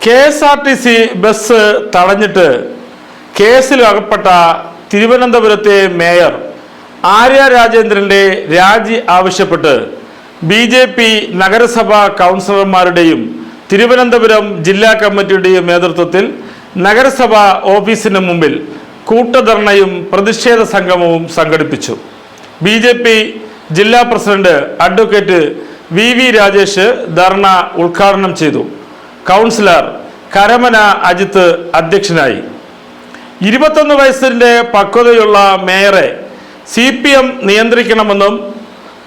KSRTC bus തടഞ്ഞിട്ട് കേസിൽ അകപ്പെട്ട തിരുവനന്തപുരത്തെ മേയർ ആര്യ രാജേന്ദ്രന്റെ രാജി ആവശ്യപ്പെട്ട് BJP നഗരസഭാ കൗൺസിലർമാരുടെയും തിരുവനന്തപുരം ജില്ലാ കമ്മിറ്റിയുടെയും നേതൃത്വത്തിൽ നഗരസഭാ ഓഫീസിന് മുമ്പിൽ കൂട്ടധർണയും പ്രതിഷേധ സംഗമവും സംഘടിപ്പിച്ചു. BJP ജില്ലാ പ്രസിഡന്റ് അഡ്വക്കേറ്റ് VV രാജേഷ് ധർണ ഉദ്ഘാടനം ചെയ്തു. കൗൺസിലർ കരമന അജിത്ത് അധ്യക്ഷനായി. 21 വയസ്സിന്റെ പക്വതയുള്ള മേയറെ CPM നിയന്ത്രിക്കണമെന്നും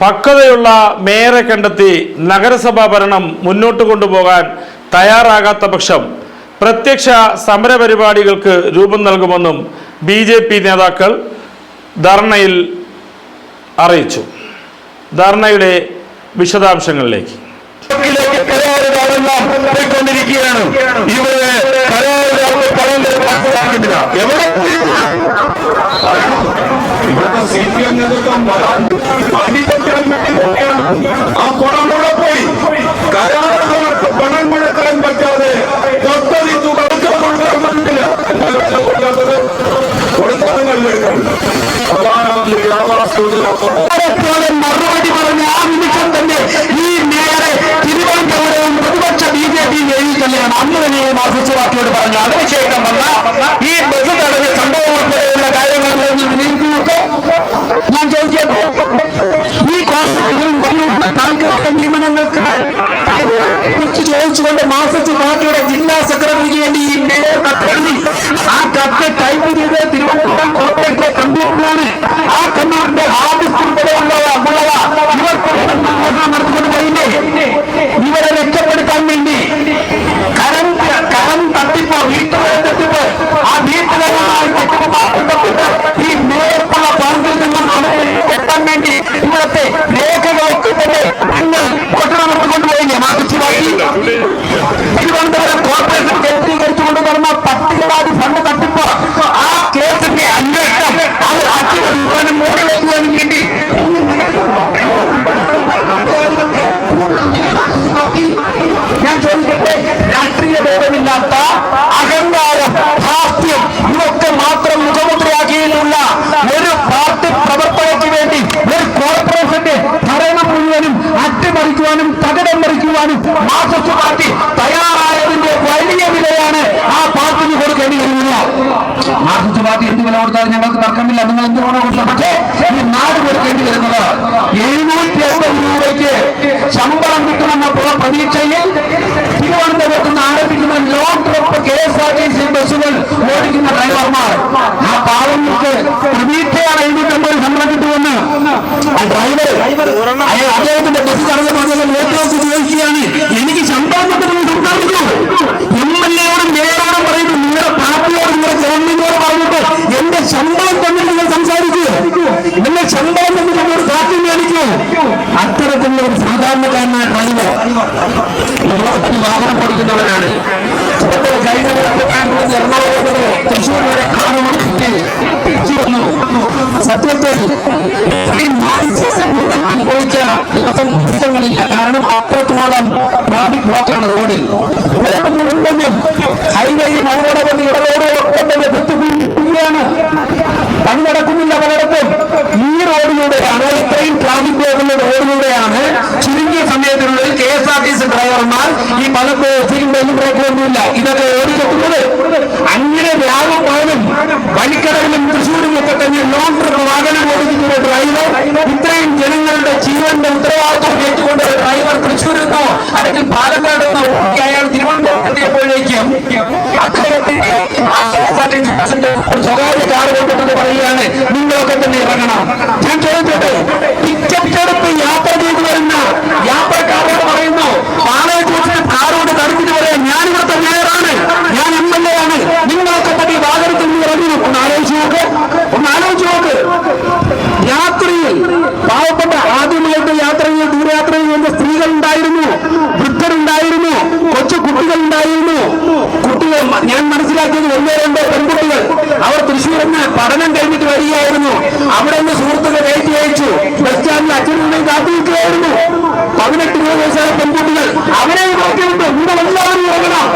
പക്വതയുള്ള മേയറെ കണ്ടെത്തി നഗരസഭാ ഭരണം മുന്നോട്ട് കൊണ്ടുപോകാൻ തയ്യാറാകാത്ത പക്ഷം പ്രത്യക്ഷ സമരപരിപാടികൾക്ക് രൂപം നൽകുമെന്നും BJP നേതാക്കൾ ധർണയിൽ അറിയിച്ചു. ധർണയുടെ വിശദാംശങ്ങളിലേക്ക് പണം മുടക്കാൻ പറ്റാതെ മറുപടി പറഞ്ഞ ആ നിമിഷം തന്നെ ഈ മേയറെ തിരുവനന്തപുരവും പ്രതിപക്ഷ BJP നേരിടുകയാണ്. അന്ന് തന്നെ മാർക്സിസ്റ്റ് പറഞ്ഞു. അതിനുശേഷം വന്ന ഈ ബസ് തടഞ്ഞ സംഭവം ഉൾപ്പെടെയുള്ള കാര്യങ്ങൾ ഞാൻ ചോദിച്ചത് ഈ നിയമനങ്ങൾക്ക് ചോദിച്ചുകൊണ്ട് മാർക്സിസ്റ്റ് പാർട്ടിയുടെ ജില്ലാ സെക്രട്ടറിക്ക് വേണ്ടി ഈ മേയർ കത്തെഴുതി. ആ കത്ത് ടൈപ്പ് ചെയ്ത് തിരുവനന്തപുരം കോട്ടയത്തെ കമ്പ്യൂട്ടറാണ്. ആ കമ്പ്യൂട്ടറിന്റെ ഹാർഡ് ഡിസ്ക് ഉൾപ്പെടെയുള്ളവ നടത്തിക്കൊണ്ട് പോയില്ലേ. ഇവരെ രക്ഷപ്പെടുത്താൻ വേണ്ടി കരം തട്ടിപ്പോ വീട്ടുകാരെ തട്ടിപ്പ് ആ വീട്ടുകാരുമായി ഈ മേയർക്കുള്ള പങ്കിൽ നിന്നും എത്താൻ വേണ്ടി ഇവിടത്തെ രേഖകളൊക്കെ തന്നെ നിങ്ങൾ കൊണ്ടുപോയില്ലേ. മാർക്സിസ്റ്റ് പാർട്ടി തിരുവനന്തപുരം കോർപ്പറേഷൻ കേന്ദ്രീകരിച്ചുകൊണ്ട് നടന്ന പട്ടികജാതി ഫണ്ട് തട്ടിപ്പ് ആ കേസിന്റെ അന്വേഷണം അത് അട്ടിമറിക്കുവാനും മൂടിവെക്കുവാനും വേണ്ടി ഞാൻ ചോദിക്കട്ടെ, രാഷ്ട്രീയ ഭേദമില്ലാത്ത അഹങ്കാരം, ഹാസ്യം ഇതൊക്കെ മാത്രം മുഖമുദ്രയാക്കിയുള്ള ഒരു പാർട്ടി പ്രവർത്തനയ്ക്ക് വേണ്ടി ഒരു കോർപ്പറേഷന്റെ ഭരണം മുഴുവനും അട്ടിമറിക്കുവാനും തകിടം മറിക്കുവാനും മാർക്സിസ്റ്റ് പാർട്ടി തയ്യാറായതിന്റെ വലിയ വിലയാണ് ആ പാർട്ടിക്ക് കൊടുക്കേണ്ടി വരുന്നത്. മാർക്സിസ്റ്റ് പാർട്ടി എന്ത് വില കൊടുത്താലും ഞങ്ങൾക്ക് തർക്കമില്ല, നിങ്ങൾ എന്ത് വേണോ കൊടുത്താൽ. പക്ഷേ ഈ നാട് കൊടുക്കേണ്ടി വരുന്നത് 750 രൂപയ്ക്ക് ശമ്പളം കിട്ടുമെന്ന പ്രതീക്ഷയിൽ തിരുവനന്തപുരത്ത് നിന്ന് ആരംഭിക്കുന്ന ലോങ് ട്രിപ്പ് KSRTC ബസ്സുകൾ ഓടിക്കുന്ന ഡ്രൈവർമാർ ആ പാവങ്ങൾക്ക് പ്രതീക്ഷയാണ് 750 ശമ്പളം കിട്ടുമെന്ന്. ആ ഡ്രൈവർ അദ്ദേഹത്തിന്റെ ബസ് ചടങ്ങ് നേതൃത്വം ചോദിക്കുകയാണ്, എനിക്ക് ശമ്പളം കിട്ടുമെന്ന് സംസാരിക്കൂ. MLA-യോടും മേയറോടും പറയുന്നു, നിങ്ങളുടെ പാർട്ടിയോട് നിങ്ങളുടെ ഗവൺമെന്റിനോട് പറഞ്ഞിട്ട് എന്റെ ശമ്പളം തമ്മിൽ നിങ്ങൾ സംസാരിക്കൂ, നിങ്ങളുടെ ശമ്പളം തമ്മിൽ നിങ്ങൾ സാക്ഷ്യം കാണിക്കൂ. അത്തരത്തിലുള്ള ഒരു സാധാരണക്കാരനായ ഡ്രൈവർ വാഹനം പഠിക്കുന്നവരാണ്. എറണാകുളത്ത് തൃശ്ശൂർ വരെ സത്യത്തിൽ അനുഭവിച്ച ദിവസങ്ങളില്ല. കാരണം അത്രത്തോളം ട്രാഫിക് ബ്ലോക്കാണ് റോഡിൽ. ഹൈവേയിൽ മഴവടവന്ന് ഇടറോടുകയാണ്. പണി നടക്കുന്നില്ല പലയിടത്തും. ഈ റോഡിലൂടെയാണ്, ഇത്രയും ട്രാഫിക് ബ്ലോക്കുള്ള റോഡിലൂടെയാണ് ചുരുങ്ങിയ സമയത്തിനുള്ളിൽ KSRTC ഡ്രൈവർമാർ ഈ പലപ്പോ സിഗ്നലും ബ്രേക്കൊന്നുമില്ല ഇതൊക്കെ ഓടിക്കെട്ടുന്നത്. അങ്ങനെ വ്യാപകമാനും വഴിക്കടവിലും തൃശ്ശൂരും ഒക്കെ തന്നെ ലോങ് ട്രിപ്പ് വാഹനം ഓടിക്കുന്ന ഡ്രൈവർ ഇത്രയും ജനങ്ങളുടെ ജീവന്റെ ഉത്തരവാദിത്വം ഏറ്റുകൊണ്ട് ഡ്രൈവർ തൃശ്ശൂരിൽ നിന്നോ അല്ലെങ്കിൽ പാലക്കാട് നിന്നോ അയാൾ തിരുവനന്തപുരത്തേക്കും അദ്ദേഹത്തിന്റെ സ്വകാര്യ കാർ കൊണ്ടിട്ട് പറയുകയാണ്, നിങ്ങളൊക്കെ തന്നെ ഇറങ്ങണം. ഞാൻ ചോദിച്ചോട്ടെ, ടിക്കറ്റ് എടുത്ത് യാത്ര ചെയ്തു വരുന്ന യാത്രക്കാരോട് പറയുന്നു, പാളയത്തോട്ട് കാറോട് തടുത്തിട്ട് പറയാം, ഞാൻ ഇവിടുത്തെ മേയറാണ്, ഞാൻ MLA ആണ്, നിങ്ങളൊക്കെ തന്നെ വാഹനത്തിൽ നിന്ന് ഇറങ്ങുന്നു. ഒന്ന് ആലോചിച്ച് നോക്ക്. രാത്രിയിൽ പാവപ്പെട്ട ആദ്യമായിട്ട് യാത്രയിൽ ദൂരയാത്ര ചെയ്യുന്ന സ്ത്രീകൾ ഉണ്ടായിരുന്നു, വൃദ്ധരുണ്ടായിരുന്നു, കൊച്ചു കുട്ടികളുണ്ടായിരുന്നു. കുട്ടികൾ ഞാൻ മനസ്സിലാക്കിയത് 1-2 പെൺകുട്ടികൾ. അവർ തൃശ്ശൂരിൽ നിന്ന് പഠനം കഴിഞ്ഞിട്ട് വരികയായിരുന്നു. അവിടെ നിന്ന് സുഹൃത്തുക്കൾ കയറ്റി അയച്ചു. ബസ് സ്റ്റാൻഡിൽ അച്ഛനും കാത്തിരിക്കുകയായിരുന്നു. 18-20 വയസ്സായ പെൺകുട്ടികൾ അവരെ നോക്കിയിട്ട് ഇവിടെ എല്ലാവരും ഇറങ്ങണം.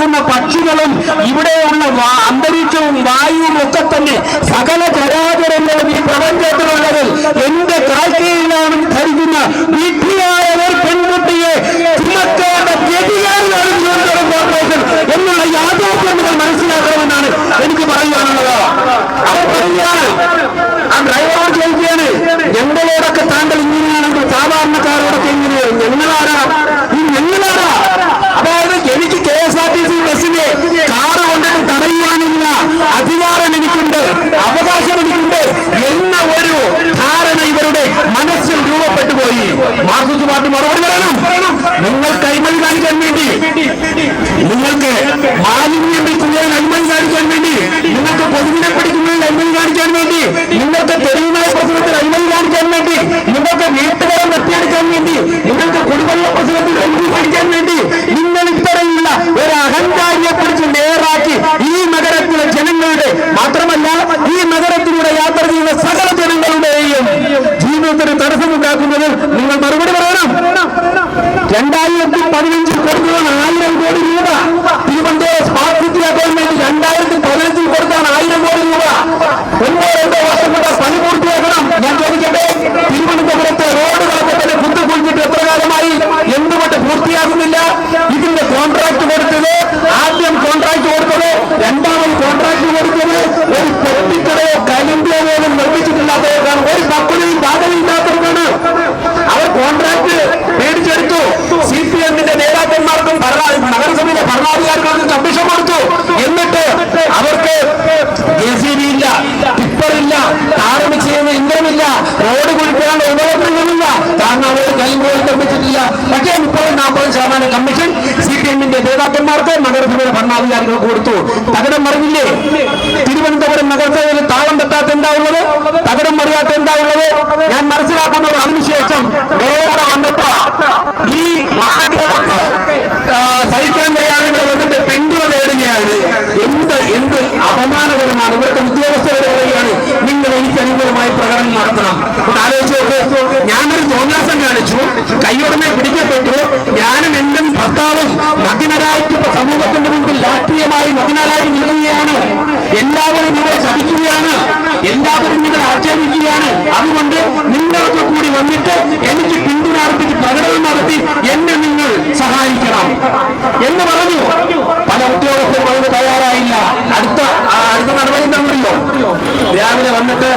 പറക്കുന്ന പക്ഷികളും ഇവിടെയുള്ള അന്തരീക്ഷവും വായുവും ഒക്കെ തന്നെ സകല ചരാചരങ്ങളും ഈ പ്രപഞ്ചത്തിലുള്ളത് എന്റെ കാഴ്ചയിലാണ് ധരിക്കുന്ന വിധിയായ ഒരു പെൺകുട്ടിയെ ചുമക്കേണ്ട ഗതികാരിലാണ് തിരുവനന്തപുരം കോർപ്പറേഷൻ എന്നുള്ള യാഥാർത്ഥ്യം നിങ്ങൾ മനസ്സിലാക്കണമെന്നാണ് എനിക്ക് പറയാനുള്ളത്. അവർ പറയുകയാണ്, ആ ഡ്രൈവറോട് ചോദിക്കുകയാണ്, ഞങ്ങളോടൊക്കെ താങ്കൾ ഇങ്ങനെയാണെങ്കിൽ സാധാരണക്കാരോടൊക്കെ എങ്ങനെയാണ്? ഞങ്ങളാരാ? ഈ ഞങ്ങളാരാ? അതായത് എനിക്ക് KSRTC ബസ്സിനെ കാറ് കൊണ്ടിട്ട് തടയുവാനുള്ള അധികാരം എനിക്കുണ്ട്, അവകാശം എനിക്കുണ്ട് എന്ന ഒരു ധാരണ ഇവരുടെ മനസ്സിൽ രൂപപ്പെട്ടു പോയി. മാർക്സിസ്റ്റ് പാർട്ടി മറുപടി പറയണം. നിങ്ങൾക്ക് അഴിമതി കാണിക്കാൻ വേണ്ടി, നിങ്ങൾക്ക് മാലിന്യം വിൽക്കുന്നതിന് അഴിമതി കാണിക്കാൻ വേണ്ടി, നിങ്ങൾക്ക് പൊതുവിനെ പിടിക്കുന്നതിന് അഴിമതി കാണിക്കാൻ വേണ്ടി, നിങ്ങൾക്ക് തെരുവുനായ പ്രശ്നത്തിൽ അഴിമതി കാണിക്കാൻ വേണ്ടി, നിങ്ങൾക്ക് വീട്ടുകാരെ വെട്ടിയെടുക്കാൻ വേണ്ടി, നിങ്ങൾക്ക് കുടിവെള്ള പ്രശ്നത്തിൽ അഴിമതി കാണിക്കാൻ വേണ്ടി, നിങ്ങൾ ഇത്തരമുള്ള ഒരു അഹങ്കാരിയെ കുറിച്ച് നേരാക്കി ഈ നഗരത്തിലെ ജനങ്ങളുടെ മാത്രമല്ല ഈ നഗരത്തിലൂടെ യാത്ര ചെയ്യുന്ന സകല ജനങ്ങളുടെയും ജീവിതത്തിന് തടസ്സമുണ്ടാക്കുന്നത് നിങ്ങൾ മറുപടി പറയണം. 2015 കൊടുത്തതാണ് 1000 കോടി രൂപ. തിരുവനന്തപുരം സ്മാർട്ട് സിറ്റി ഗവൺമെന്റ് 2015 കൊടുത്താണ് 1000 കോടി രൂപ. 1-2 വർഷം കൊണ്ട് പണി പൂർത്തിയാക്കണം. ഞാൻ ചോദിക്കട്ടെ, തിരുവനന്തപുരത്തെ റോഡുകളൊക്കെ തന്നെ കുത്തിപ്പൊളിച്ചിട്ട് എത്ര കാലമായി? എന്തുകൊണ്ട് പൂർത്തിയാകുന്നില്ല? ഇതിന്റെ കോൺട്രാക്ട് കൊടുത്തത്, ആദ്യം കോൺട്രാക്ട് കൊടുത്തത്, രണ്ടാമത് കോൺട്രാക്ട് കൊടുത്തത് ഒരു പെട്ടിക്കടയോ കലിന്റെയോ പോലും നിർമ്മിച്ചിട്ടില്ലാത്തവർക്കാണ്, ഒരു പക്വതയും ബാധകയില്ലാത്തവർക്കാണ്. അവർ കോൺട്രാക്ട് മേടിച്ചെടുത്തു. CPM-ന്റെ നേതാക്കന്മാർക്കും നഗരസഭയിലെ ഭരണാധികാരികൾക്കും കമ്മീഷൻ കൊടുത്തു. എന്നിട്ട് അവർക്ക് JCB ഇല്ല, ടിപ്പറില്ല, താരമി ചെയ്യുന്ന ഇന്ധനമില്ല, റോഡ് കുഴിക്കാനുള്ള ഉപകരണങ്ങളില്ല. കാരണം അവർ കൈപോലും നിർമ്മിച്ചിട്ടില്ല. പക്ഷേ 30-40% കമ്മീഷൻ CPM-ന്റെ നേതാക്കന്മാർക്ക് നഗരസഭയിലെ ഭരണാധികാരികൾക്ക് കൊടുത്തു. തകടം മറിഞ്ഞില്ലേ? തിരുവനന്തപുരം നഗരസഭയിൽ താളം തെറ്റാത്ത എന്താ ഉള്ളത്? തകടം മറിയാത്ത എന്താ ഉള്ളത്? ഞാൻ മനസ്സിലാക്കുന്നത് അതിനുശേഷം വേറെ വന്നിട്ട് ഈ സഹിക്കാൻ കഴിയാതെ വന്നിട്ട് പിന്തുണ നേടുകയാണ്. എന്ത് അപമാനകരമാണ്. ഇവിടുത്തെ ഉദ്യോഗസ്ഥർ പറയുകയാണ്, നിങ്ങൾ എനിക്ക് അനുകൂലമായി പ്രകടനം നടത്തണം. ആലോചിച്ച് നോക്ക്, ഞാനൊരു തോന്നാസം കാണിച്ചു, കൈയുടനെ പിടിക്കപ്പെട്ടു. ഞാനും എന്റെ ഭർത്താവും മഗ്നരായിട്ട് സമൂഹത്തിന്റെ മുമ്പിൽ രാഷ്ട്രീയമായി മഗ്നരായി നിൽക്കുകയാണ്. എല്ലാവരും നിങ്ങളെ ശപിക്കുകയാണ്, എല്ലാവരും നിങ്ങളെ ആക്ഷേപിക്കുകയാണ്. അതുകൊണ്ട് നിങ്ങൾക്ക് കൂടി വന്നിട്ട് എനിക്ക് പിന്തുണ അർപ്പിച്ച് പ്രകടനം നടത്തി എന്നെ നിങ്ങൾ സഹായിക്കണം എന്ന് പറഞ്ഞു. പല ഉദ്യോഗസ്ഥരും അതിന് തയ്യാറായില്ല. അടുത്ത നടപടി എന്താണെന്നറിയോ? രാവിലെ വന്നിട്ട്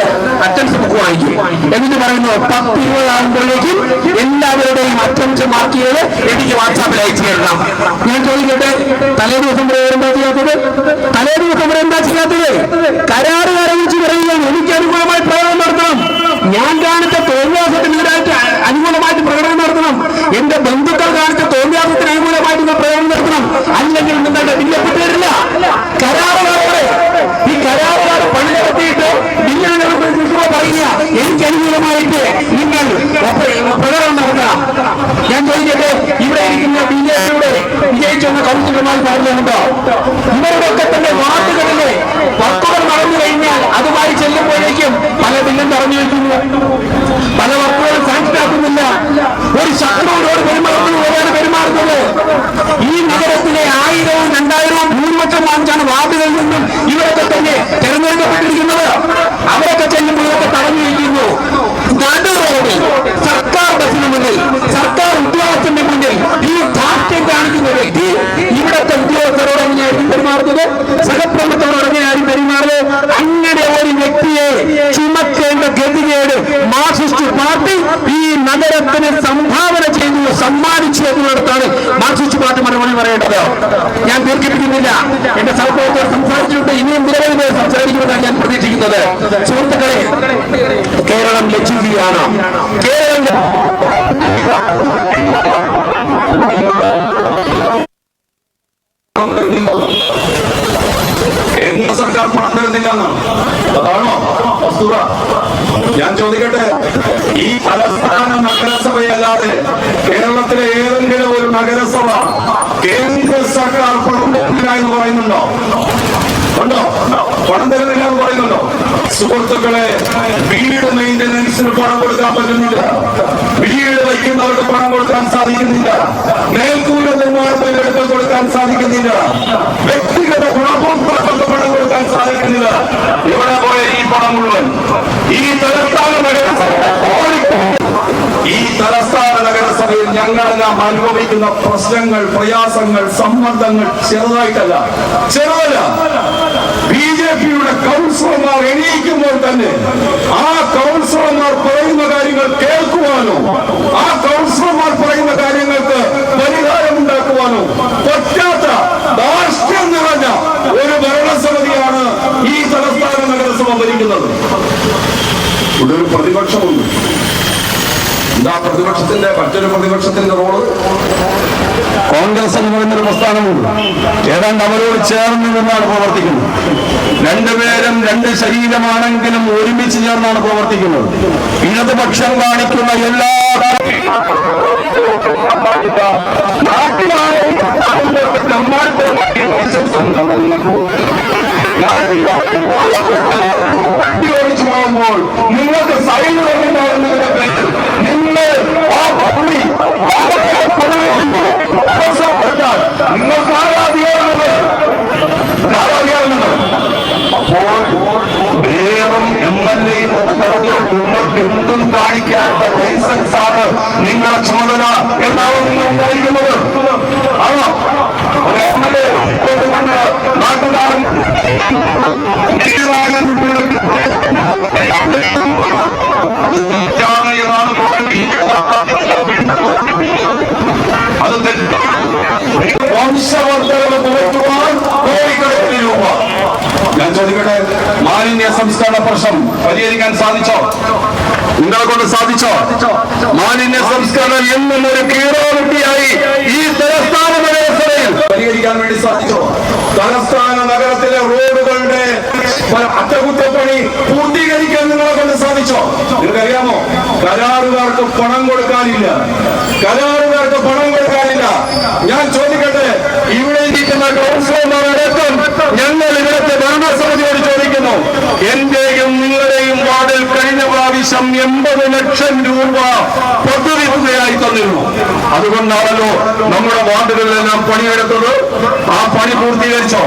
അറ്റൻസ് ബുക്ക് വാങ്ങിക്കും. എന്നിട്ട് പറയുന്നു 10-20 ആകുമ്പോഴേക്കും എല്ലാവരുടെയും അറ്റൻസ് മാറ്റിയത് എനിക്ക് വാട്സാപ്പിൽ അയച്ചു തരണം. ഞാൻ ചോദിക്കട്ടെ, തലേ ദിവസം വരെ എന്താ ചെയ്യാത്തത്? തലേ ദിവസം വരെ എന്താ ചെയ്യാത്തത്? കരാറുകാരെ വിളിച്ച് പറയുകയാണ്, എനിക്ക് അനുകൂലമായി പ്രകടനം നടത്തണം. ഞാൻ കാണിച്ച തോന്നിയാസത്തിനെതിരായിട്ട് അനുകൂലമായിട്ട് പ്രകടനം നടത്തണം. എന്റെ ബന്ധുക്കൾ കാണിച്ച തോന്നിയാസത്തിന് അനുകൂലമായിട്ട് പ്രകടനം നടത്തണം. അല്ലെങ്കിൽ നിങ്ങളുടെ ബില്ല് തരില്ല. കരാറുകാരോട് ഈ കരാറുകാർ പണി നടത്തിയിട്ട് ബില്ലിനെ പറയുക, എനിക്ക് അനുകൂലമായിട്ട് നിങ്ങൾ പ്രകടനം നടത്തണം. ഞാൻ ചോദിക്കട്ടെ, ഇവിടെ ഇരിക്കുന്ന BJP-യുടെ വിജയിച്ചെന്ന കൗൺസിലർമാർ പറഞ്ഞുണ്ടോ? ഇവരുടെയൊക്കെ തന്നെ വാർഡുകളിലെ വർക്കുകൾ നടന്നു കഴിഞ്ഞാൽ അതുമായി ചെല്ലുമ്പോഴേക്കും പല ബില്ലും പറഞ്ഞു വയ്ക്കുന്നു, പല വർക്കുകളും സാങ്ഷൻ ആക്കുന്നില്ല. ഒരു ശത്രുവിനോട് പെരുമാറുന്നത്. ഈ നഗരത്തിലെ 1000-വും 2000-വും ഭൂരിപക്ഷം വാങ്ങിച്ചാണ് വാർഡുകളിൽ നിന്നും ഇവരൊക്കെ തന്നെ തെരഞ്ഞെടുക്കപ്പെട്ടിരിക്കുന്നത്. അവരൊക്കെ ചെല്ലുമ്പോഴൊക്കെ തടഞ്ഞു വയ്ക്കുന്നു. നടുറോഡിൽ സർക്കാർ ബസ്സിന് മുന്നിൽ, സർക്കാർ ഉദ്യോഗസ്ഥന്റെ മുന്നിൽ ഈ ധാർഷ്ട്യം കാണിക്കുന്ന വ്യക്തി ഇവിടുത്തെ ഉദ്യോഗസ്ഥരോട് എങ്ങനെയായിരിക്കും പെരുമാറുന്നത്? സഹപ്രവർത്തകരോട് എങ്ങനെയായിരിക്കും പെരുമാറുന്നത്? അങ്ങനെ ഒരു വ്യക്തിയെ ചുമക്കേണ്ട ഗതികേട് മാർക്സിസ്റ്റ് പാർട്ടി ഈ നഗരത്തിന് സംഭാവന ചെയ്തു, സമ്മാനിച്ചു എന്നുള്ളിടത്താണ് മാർക്സിസ്റ്റ് പാർട്ടി മറുപടി പറയേണ്ടത്. ഞാൻ ദീർഘിപ്പിക്കുന്നില്ല. എന്റെ സഹപ്രവർത്തകർ സംസാരിച്ചിട്ടുണ്ട്. ഇനിയും നിരവധി പേർ സംസാരിക്കുമെന്നാണ് ഞാൻ പ്രതീക്ഷിക്കുന്നത്. സുഹൃത്തുക്കളെ, കേരളം ലജ്ജിക്കുകയാണ്. കേരളം കേന്ദ്ര സർക്കാർ പണം തരുന്നില്ലെന്ന് അതാണോ വസ്തുത? ഞാൻ ചോദിക്കട്ടെ, ഈ തലസ്ഥാന നഗരസഭയല്ലാതെ കേരളത്തിലെ ഏതെങ്കിലും ഒരു നഗരസഭ കേന്ദ്ര സർക്കാർ പണം തരുന്നില്ല എന്ന് പറയുന്നുണ്ടോ? ഉണ്ടോ? പണം തരുന്നില്ല എന്ന് പറയുന്നുണ്ടോ? സുഹൃത്തുക്കളെ, വീട് മെയിന്റനൻസിന് പണം കൊടുക്കാൻ പറ്റുന്നില്ല, വീട് വയ്ക്കുന്നവർക്ക് പണം കൊടുക്കാൻ സാധിക്കുന്നില്ല, മേൽക്കൂര നിർമ്മാണത്തിന് എടുത്ത് കൊടുക്കാൻ സാധിക്കുന്നില്ല, ഞങ്ങളെല്ലാം അനുഭവിക്കുന്ന പ്രശ്നങ്ങൾ, പ്രയാസങ്ങൾ, സമ്മർദ്ദങ്ങൾ ചെറുതായിട്ടല്ല. BJPയുടെ കൗൺസിലർമാർ എണീക്കുമ്പോൾ തന്നെ ആ കൗൺസിലർമാർ പറയുന്ന കാര്യങ്ങൾ കേൾക്കുവാനോ ആ കൗൺസിലർമാർ പറയുന്ന കാര്യങ്ങൾക്ക് പരിഹാരമുണ്ടാക്കുവാനോ പറ്റാത്ത ധാർഷ്ട്യം നിറഞ്ഞ ഒരു ഭരണസമിതിയാണ് ഈ തലസ്ഥാന നഗരസഭ ഭരിക്കുന്നത്. ഇവിടെ ഒരു പ്രതിപക്ഷമുണ്ട്. എന്താ മറ്റൊരു പ്രതിപക്ഷത്തിന്റെ റോള്? കോൺഗ്രസ് എന്ന് പറയുന്നൊരു പ്രസ്ഥാനമുണ്ട്. ഏതാണ്ട് അവരോട് ചേർന്ന് നിന്നാണ് പ്രവർത്തിക്കുന്നത്. രണ്ടുപേരും രണ്ട് ശരീരമാണെങ്കിലും ഒരുമിച്ച് ചേർന്നാണ് പ്രവർത്തിക്കുന്നത്. ഇടതുപക്ഷം കാണിക്കുന്ന എല്ലാ പോകുമ്പോൾ നിങ്ങൾക്ക് സൈനികരുടെ പേരിൽ നിങ്ങൾ നിങ്ങൾക്ക് ആരാധിയാവുന്നത് അപ്പോൾ വേറും MLA നിങ്ങൾക്ക് എന്തും കാണിക്കാത്ത ലൈസൻസ് ആണ് നിങ്ങളുടെ ചുമതല എന്നാണ് നിങ്ങൾ ഉണ്ടായിരിക്കുന്നത്. ആണോ? ഒരു MLA കൊണ്ടുകൊണ്ട് നാട്ടുകാരൻ അത് വംശവർദ്ധനവ് കുറയ്ക്കുവാൻ കോടിക്കണക്കിന് രൂപ. ഞാൻ ചോദിക്കട്ടെ, മാലിന്യ സംസ്കരണ പ്രശ്നം പരിഹരിക്കാൻ സാധിച്ചോ? നിങ്ങളെ കൊണ്ട് സാധിച്ചോ? മാലിന്യ സംസ്കരണം എന്നും ഒരു കീറോവൃത്തിയായി ഈ തലസ്ഥാന നഗരസഭയിൽ പരിഹരിക്കാൻ വേണ്ടി സാധിച്ചോ? തലസ്ഥാന നഗരത്തിലെ റോഡുകളുടെ അറ്റകുറ്റപ്പണി പൂർത്തീകരിക്കാൻ നിങ്ങളെ കൊണ്ട് സാധിച്ചോ? നിങ്ങൾക്കറിയാമോ, കരാറുകാർക്ക് പണം കൊടുക്കാനില്ല. ഞാൻ ചോദിക്കട്ടെ, ഇവിടെ ഇരിക്കുന്ന കൗൺസിലർമാരടക്കം ഞങ്ങൾ ഇവിടുത്തെ ഭരണസമിതിയോട് ചോദിക്കുന്നു, എന്റെയും നിങ്ങളുടെയും വാർഡിൽ കഴിഞ്ഞ പ്രാവശ്യം 80 ലക്ഷം രൂപ പദ്ധതി തുകയായി തന്നിരുന്നു. അതുകൊണ്ടാണല്ലോ നമ്മുടെ വാർഡുകളിലെല്ലാം പണിയെടുത്തത്. ആ പണി പൂർത്തീകരിച്ചോ?